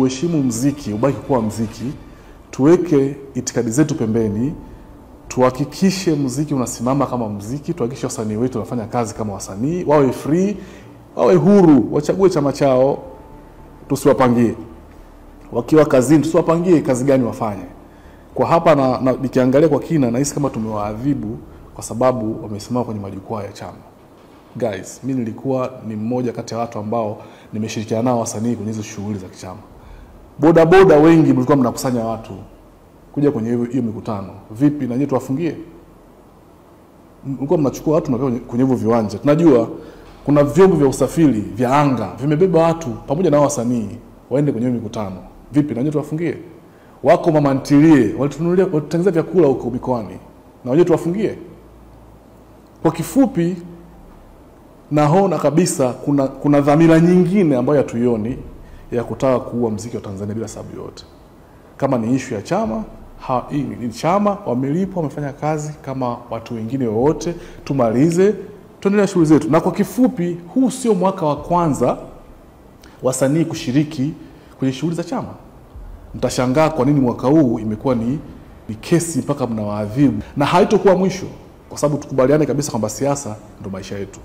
uheshimu muziki, ubaki kuwa muziki, tuweke itikadi zetu pembeni, tuhakikishe muziki unasimama kama muziki, tuhakikishe wasanii wetu wanafanya kazi kama wasanii, wawe free, wawe huru, wachague chama chao, tusiwapangie. Wakiwa kazini tusiwapangie kazi gani wafanye. Kwa hapa na nikiangalia kwa kina nahisi kama tumewaadhibu kwa sababu wamesimama kwenye majukwaa ya chama. Guys, mimi nilikuwa ni mmoja kati ya watu ambao nimeshirikiana nao wasanii kwenye hizo shughuli za kichama. Boda wengi mlikuwa mnakusanya watu kuja kwenye hiyo mikutano. Vipi na nyinyi tuwafungie? Mlikuwa mnachukua watu na kwenye hivyo viwanja. Tunajua kuna vyombo vya usafiri vya anga vimebeba watu pamoja na wasanii waende kwenye hiyo mikutano. Vipi na nyinyi tuwafungie? Wako mama ntilie walitengeneza vyakula huko mikoani na wenyewe tuwafungie? Kwa kifupi, naona kabisa kuna dhamira nyingine ambayo hatuioni ya kutaka kuua muziki wa Tanzania bila sababu yote. Kama ni issue ya chama, ni chama wamelipwa, wamefanya kazi kama watu wengine wote, tumalize, tuendelee shughuli zetu. Na kwa kifupi, huu sio mwaka wa kwanza wasanii kushiriki kwenye shughuli za chama. Mtashangaa kwa nini mwaka huu imekuwa ni kesi mpaka mnawaadhibu, na haitakuwa mwisho, kwa sababu tukubaliane kabisa kwamba siasa ndio maisha yetu.